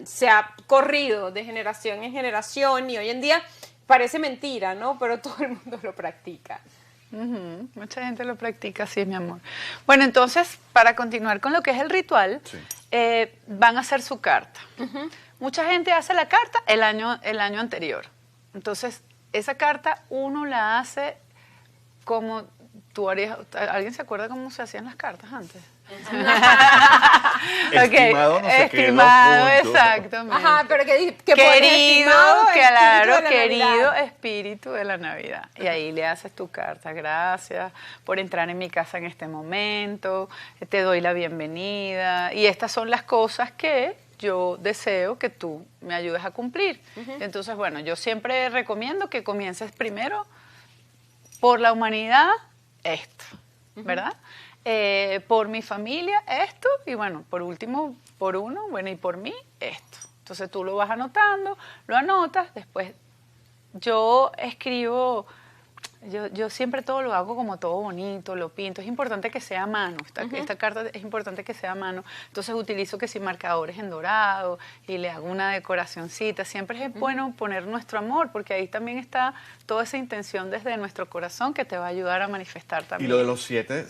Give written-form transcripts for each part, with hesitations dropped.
se ha corrido de generación en generación y hoy en día parece mentira, ¿no? Pero todo el mundo lo practica. Mucha gente lo practica, sí, mi amor. Bueno, entonces, para continuar con lo que es el ritual, Sí. van a hacer su carta. Mucha gente hace la carta el año anterior. Entonces, esa carta uno la hace como tú harías. ¿Alguien se acuerda cómo se hacían las cartas antes? Estimado, no sé qué, estimado, 2 puntos. exactamente. Ajá, pero que Querido, claro, querido Navidad. espíritu de la Navidad. Y ahí le haces tu carta. Gracias por entrar en mi casa en este momento. Te doy la bienvenida. Y estas son las cosas que yo deseo que tú me ayudes a cumplir. Entonces, bueno, yo siempre recomiendo que comiences primero por la humanidad, esto, ¿verdad? Por mi familia, esto, y bueno, por último, por uno, bueno, y por mí, esto. Entonces tú lo vas anotando, lo anotas, después yo escribo, yo siempre todo lo hago como todo bonito, lo pinto. Es importante que sea a mano, esta carta es importante que sea a mano. Entonces utilizo que si marcadores en dorado y le hago una decoracioncita. Siempre es bueno poner nuestro amor, porque ahí también está toda esa intención desde nuestro corazón que te va a ayudar a manifestar también. Y lo de los 7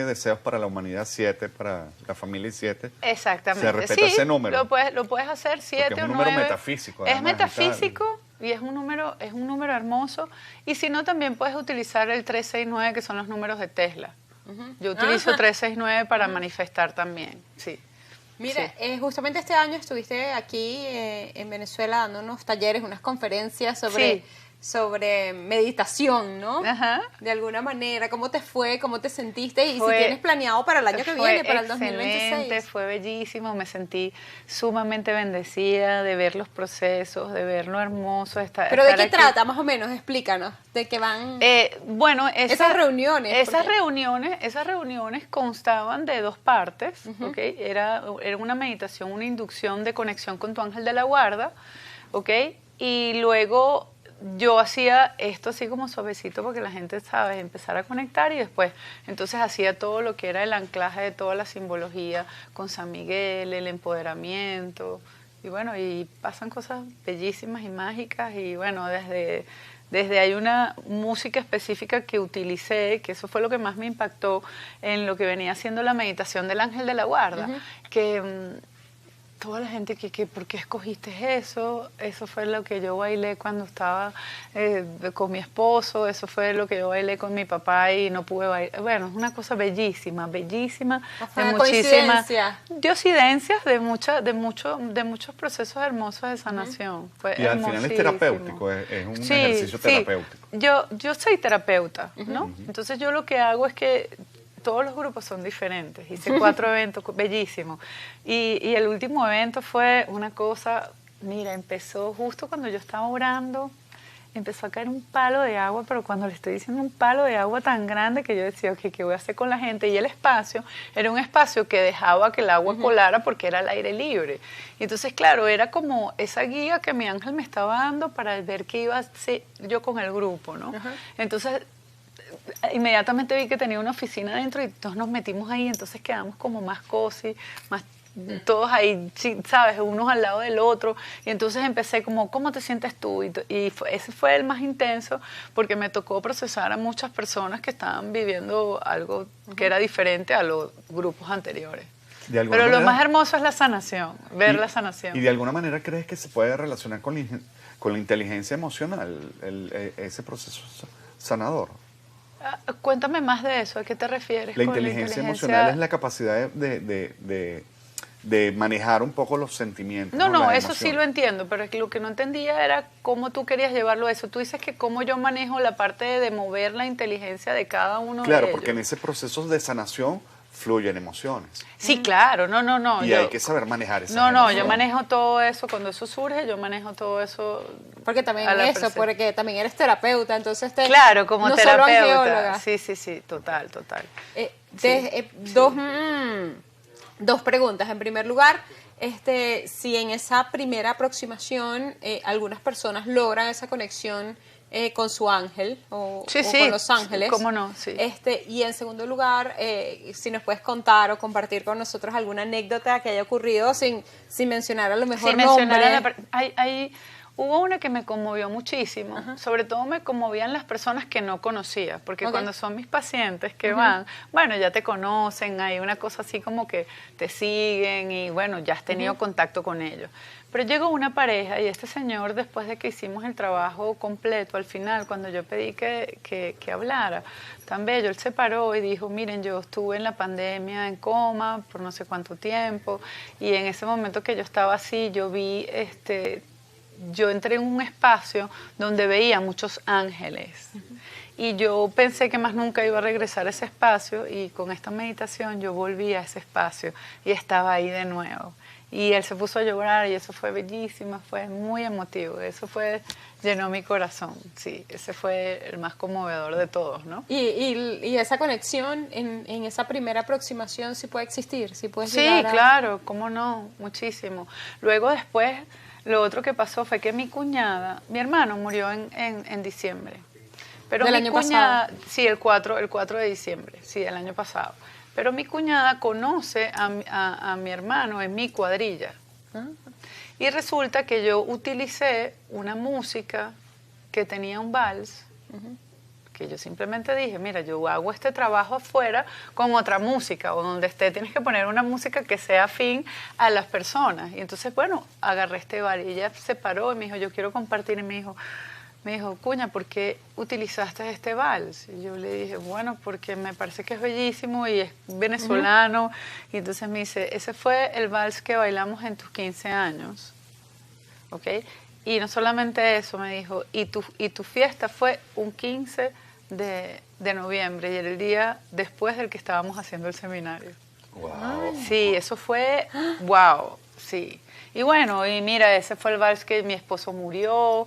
deseos para la humanidad, 7 para la familia y 7. Exactamente. Se respeta ese número. Lo puedes hacer 7 o 9. Es un número metafísico. Es además, metafísico y es un número hermoso. Y si no, también puedes utilizar el 369, que son los números de Tesla. Yo utilizo 369 para manifestar también, sí. Mira, Sí. justamente este año estuviste aquí en Venezuela dando unos talleres, unas conferencias sobre... Sí. sobre meditación, ¿no? Ajá. De alguna manera, ¿cómo te fue? ¿Cómo te sentiste? Y Fue- si tienes planeado para el año que viene, para el excelente, 2026. fue bellísimo, me sentí sumamente bendecida de ver los procesos, de ver lo hermoso. ¿Pero de estar qué aquí. trata, más o menos? Explícanos. ¿De qué van Bueno, esas reuniones? Esas Porque- reuniones constaban de 2 partes, ¿ok? Era una meditación, una inducción de conexión con tu ángel de la guarda, ¿ok? Y luego yo hacía esto así como suavecito porque la gente, ¿sabes?, empezar a conectar y después, entonces hacía todo lo que era el anclaje de toda la simbología con San Miguel, el empoderamiento, y bueno, y pasan cosas bellísimas y mágicas y bueno, desde hay una música específica que utilicé, que eso fue lo que más me impactó en lo que venía siendo la meditación del ángel de la guarda, que toda la gente que ¿por qué escogiste eso? Eso fue lo que yo bailé cuando estaba con mi esposo, eso fue lo que yo bailé con mi papá y no pude bailar. Bueno, es una cosa bellísima, bellísima, Fue de una muchísimas coincidencia. diosidencias, de muchos procesos hermosos de sanación. Fue Y al final es hermosísimo. terapéutico, es un Sí, ejercicio sí. terapéutico. Yo soy terapeuta, ¿no? Entonces yo lo que hago es que todos los grupos son diferentes. Hice 4 eventos bellísimos. Y el último evento fue una cosa, mira, empezó justo cuando yo estaba orando, empezó a caer un palo de agua, pero cuando le estoy diciendo un palo de agua tan grande que yo decía, ok, ¿qué voy a hacer con la gente? Y el espacio era un espacio que dejaba que el agua colara porque era al aire libre. Y entonces, claro, era como esa guía que mi ángel me estaba dando para ver qué iba a hacer yo con el grupo, ¿no? Entonces, inmediatamente vi que tenía una oficina adentro y todos nos metimos ahí, entonces quedamos como más cozy, más todos ahí, sí, ¿sabes? Unos al lado del otro. Y entonces empecé como, ¿cómo te sientes tú? Ese fue el más intenso porque me tocó procesar a muchas personas que estaban viviendo algo que era diferente a los grupos anteriores. De alguna Pero lo manera- más hermoso es la sanación, ver la sanación. ¿Y de alguna manera crees que se puede relacionar con la inteligencia emocional, ese proceso sanador? Cuéntame más de eso, ¿a qué te refieres? La con inteligencia emocional es la capacidad de manejar un poco los sentimientos. No, Las eso sí emociones. lo entiendo, pero es que lo que no entendía era cómo tú querías llevarlo a eso. Tú dices que cómo yo manejo la parte de mover la inteligencia de cada uno de Claro, ellos. porque en ese proceso de sanación fluyen emociones. Sí, claro, no. Y hay que saber manejar esas No, emociones. yo manejo todo eso. Cuando eso surge, yo manejo todo eso. Porque también a la eso, porque también eres terapeuta, entonces Claro, como no solo terapeuta. angióloga. Sí, total. Dos preguntas. En primer lugar, si en esa primera aproximación algunas personas logran esa conexión con su ángel Sí, o sí, con los ángeles. cómo no, sí. Y en segundo lugar, si nos puedes contar o compartir con nosotros alguna anécdota que haya ocurrido sin mencionar a lo mejor Sin mencionar a nombre. hubo una que me conmovió muchísimo, sobre todo me conmovían las personas que no conocía, porque cuando son mis pacientes que van, bueno, ya te conocen, hay una cosa así como que te siguen y bueno, ya has tenido contacto con ellos. Pero llegó una pareja y este señor, después de que hicimos el trabajo completo, al final, cuando yo pedí que hablara, tan bello, él se paró y dijo, miren, yo estuve en la pandemia en coma por no sé cuánto tiempo, y en ese momento que yo estaba así, yo vi, yo entré en un espacio donde veía muchos ángeles. Y yo pensé que más nunca iba a regresar a ese espacio, y con esta meditación yo volví a ese espacio y estaba ahí de nuevo. Y él se puso a llorar y eso fue bellísimo, fue muy emotivo, llenó mi corazón, sí, ese fue el más conmovedor de todos, ¿no? Y esa conexión en esa primera aproximación sí puede existir, sí puede Sí, llegar a... claro, cómo no, muchísimo. Luego después, lo otro que pasó fue que mi cuñada, mi hermano murió en diciembre. Pero ¿Del mi año cuñada, pasado? sí, el 4 de diciembre, sí, del año pasado. Pero mi cuñada conoce a mi hermano en mi cuadrilla. Y resulta que yo utilicé una música que tenía un vals, que yo simplemente dije, mira, yo hago este trabajo afuera con otra música, o donde esté tienes que poner una música que sea afín a las personas. Y entonces, bueno, agarré este vals y ella se paró y me dijo, yo quiero compartir, y me dijo, Cuña, ¿por qué utilizaste este vals? Y yo le dije, bueno, porque me parece que es bellísimo y es venezolano. Y entonces me dice, ese fue el vals que bailamos en tus 15 años. ¿Ok? Y no solamente eso, me dijo, y tu fiesta fue un 15 de noviembre, y era el día después del que estábamos haciendo el seminario. Wow. Sí, eso fue, wow, sí. Y bueno, y mira, ese fue el vals que mi esposo murió.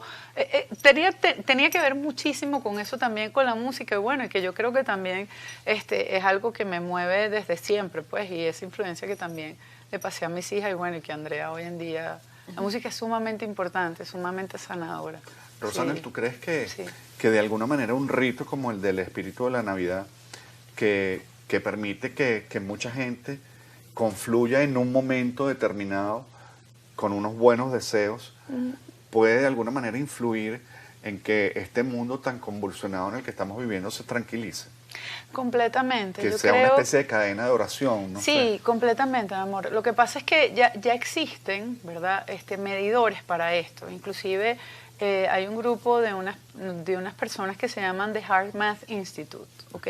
Tenía que ver muchísimo con eso también, con la música. Y bueno, y que yo creo que también es algo que me mueve desde siempre, pues, y esa influencia que también le pasé a mis hijas, y bueno, y que Andrea hoy en día... La música es sumamente importante, sumamente sanadora. Rosanel, Sí. ¿tú crees que, Sí. que de alguna manera un rito como el del espíritu de la Navidad, que permite que mucha gente confluya en un momento determinado con unos buenos deseos, puede de alguna manera influir en que este mundo tan convulsionado en el que estamos viviendo se tranquilice? Completamente. Que Yo sea una creo, especie de cadena de oración, ¿no? sí, sé. completamente, mi amor. Lo que pasa es que ya existen, ¿verdad? Medidores para esto. Inclusive hay un grupo de unas personas que se llaman The Heart Math Institute, ¿ok?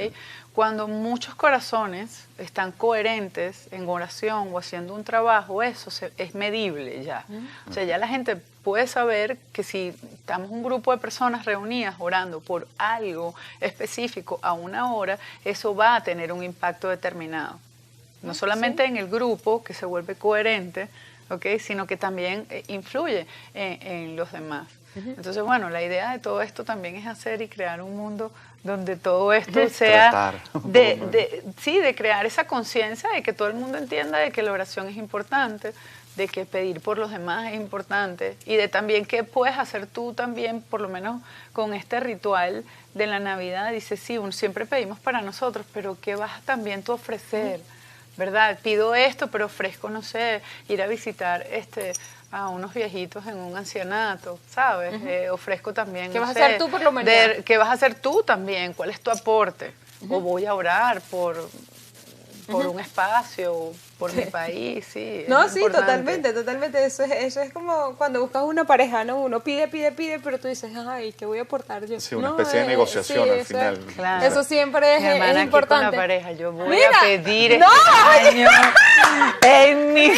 Cuando muchos corazones están coherentes en oración o haciendo un trabajo, eso es medible ya. O sea, ya la gente puede saber que si estamos un grupo de personas reunidas orando por algo específico a una hora, eso va a tener un impacto determinado. No solamente en el grupo, que se vuelve coherente, ¿okay? Sino que también influye en los demás. Entonces, bueno, la idea de todo esto también es hacer y crear un mundo donde todo esto sea Tratar, de crear esa conciencia de que todo el mundo entienda de que la oración es importante, de que pedir por los demás es importante, y de también qué puedes hacer tú también, por lo menos con este ritual de la Navidad. Dice, sí, siempre pedimos para nosotros, pero ¿qué vas también tú a ofrecer? ¿Verdad? Pido esto, pero ofrezco, no sé, ir a visitar a unos viejitos en un ancianato, ¿sabes? Ofrezco también, ¿Qué no vas a sé, hacer tú por la humanidad? ¿qué vas a hacer tú también? ¿Cuál es tu aporte? O voy a orar por un espacio, por mi país, sí. No, es sí, importante. totalmente. Eso es como cuando buscas una pareja, ¿no? Uno pide, pero tú dices, ay, ¿qué voy a aportar yo? Sí, una No, especie de negociación sí, al eso final. Claro. Eso siempre Mi hermana es aquí importante. con la pareja, yo voy Mira, a pedir no, este año en mi...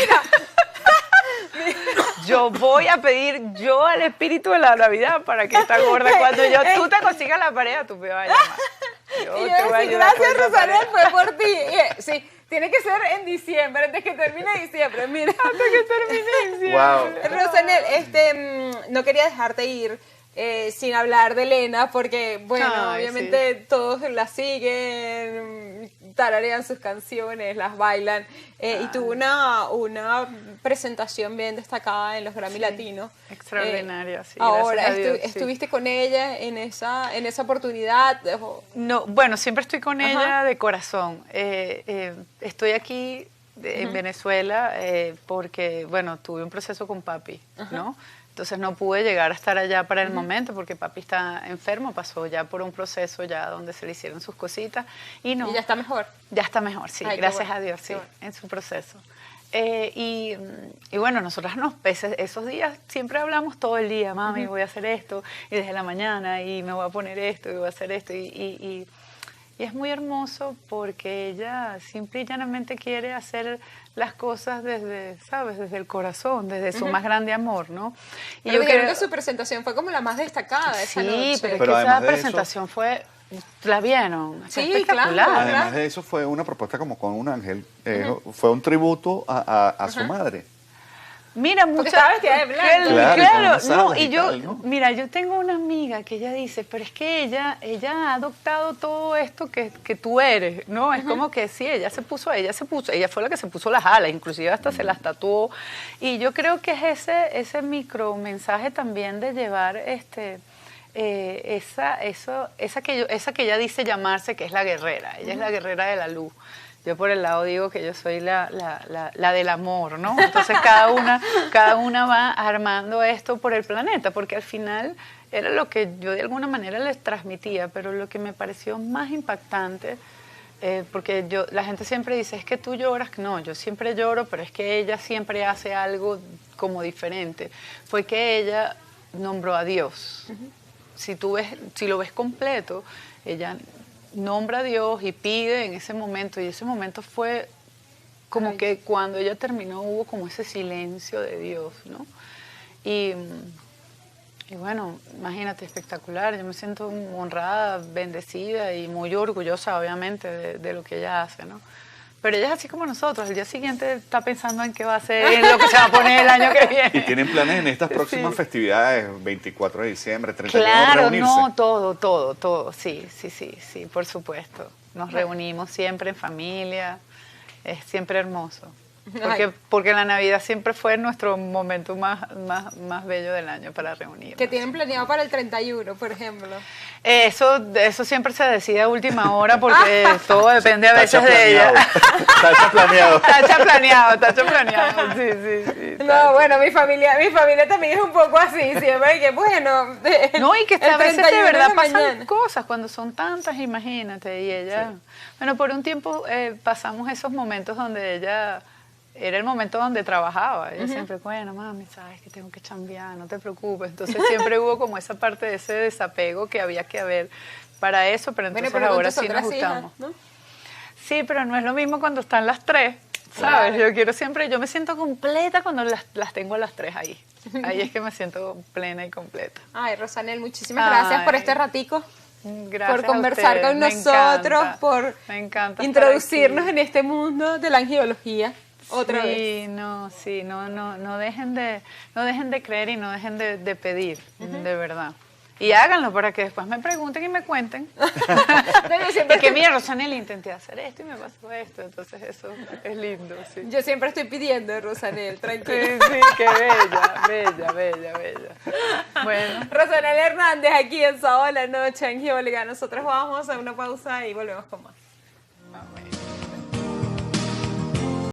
Yo voy a pedir yo al espíritu de la Navidad para que esta gorda, cuando tú te consigas la pareja, tú me vas a llamar. Yo Y te yo voy a decía, ayudar con gracias, esa Rosanel, pareja. fue por ti. Sí, tiene que ser en diciembre, antes que termine diciembre, mira. Hasta que termine diciembre. Wow. Rosanel, no quería dejarte ir sin hablar de Elena, porque, bueno, Ay, obviamente todos la siguen, tararean sus canciones, las bailan. Y tuvo una presentación bien destacada en los Grammy Latinos. Extraordinaria, sí. Ahora, gracias a Dios, sí. ¿estuviste con ella en esa oportunidad? No, bueno, siempre estoy con ella de corazón. Estoy aquí en Venezuela porque, bueno, tuve un proceso con papi, ¿no? Entonces no pude llegar a estar allá para el momento porque papi está enfermo, pasó ya por un proceso ya donde se le hicieron sus cositas y no. ¿Y ya está mejor? Ya está mejor, sí, Ay, gracias bueno, a Dios, sí, bueno. en su proceso. Y bueno, nosotras esos días siempre hablamos todo el día, mami, voy a hacer esto, y desde la mañana, y me voy a poner esto, y voy a hacer esto, y es muy hermoso porque ella simple y llanamente quiere hacer las cosas desde, ¿sabes? Desde el corazón, desde su más grande amor, ¿no? Y Pero dijeron que su presentación fue como la más destacada esa noche. Sí, pero es Pero que esa además de presentación fue, ¿la vieron? Fue Sí, espectacular. claro. Además de eso, fue una propuesta como con un ángel. Fue un tributo a su madre. Mira, Porque estaba vestida de blanco. Claro, y con no, unas y yo, alas y tal, ¿no? mira, yo tengo una amiga que ella dice, pero es que ella ha adoptado todo esto que tú eres, ¿no? Es como que sí, ella fue la que se puso las alas, inclusive hasta se las tatuó, y yo creo que es ese micro mensaje también de llevar esa que ella dice llamarse, que es la guerrera, ella es la guerrera de la luz. Yo por el lado digo que yo soy la del amor, ¿no? Entonces cada una va armando esto por el planeta, porque al final era lo que yo de alguna manera les transmitía, pero lo que me pareció más impactante, porque la gente siempre dice, es que tú lloras. No, yo siempre lloro, pero es que ella siempre hace algo como diferente. Fue que ella nombró a Dios. Si lo ves completo, ella nombra a Dios y pide en ese momento, y ese momento fue como que cuando ella terminó hubo como ese silencio de Dios, ¿no? Y bueno, imagínate, espectacular. Yo me siento honrada, bendecida y muy orgullosa, obviamente, de lo que ella hace, ¿no? Pero ella es así como nosotros, el día siguiente está pensando en qué va a hacer, en lo que se va a poner el año que viene. ¿Y tienen planes en estas próximas festividades, 24 de diciembre, 31, Claro, reunirse? no, todo, sí, por supuesto. Nos reunimos siempre en familia, es siempre hermoso. Porque la Navidad siempre fue nuestro momento más bello del año para reunirnos. Que tienen planeado para el 31, por ejemplo. Eso siempre se decide a última hora porque todo depende a veces Tacha de ella. planeado. Tacha planeado. Tacha planeado, sí. No, bueno, mi familia también es un poco así, siempre que bueno. No, y que el a veces de 31 verdad la pasan mañana. cosas cuando son tantas, imagínate, y ella... Bueno, por un tiempo pasamos esos momentos donde ella... Era el momento donde trabajaba. Ella siempre, bueno, mami, sabes que tengo que chambear, no te preocupes. Entonces siempre hubo como esa parte de ese desapego que había que haber para eso, pero entonces Bueno, pero ahora con tus sí nos otras hijas, gustamos. ¿no? Sí, pero no es lo mismo cuando están las tres, ¿sabes? Claro. Yo me siento completa cuando las tengo a las tres ahí. Ahí es que me siento plena y completa. Ay, Rosanel, muchísimas gracias por este ratico. Gracias por conversar a ustedes. con Me nosotros, encanta, por me encanta introducirnos estar aquí. en este mundo de la angiología. Otra vez. No dejen de creer y no dejen de pedir, de verdad. Y háganlo para que después me pregunten y me cuenten. Porque mira, Rosanel, intenté hacer esto y me pasó esto, entonces eso es lindo, sí. Yo siempre estoy pidiendo, Rosanel, tranquila. Sí, qué bella. Bueno. Rosanel Hernández aquí en Sábado de la Noche, angióloga. Nosotros vamos a una pausa y volvemos con más.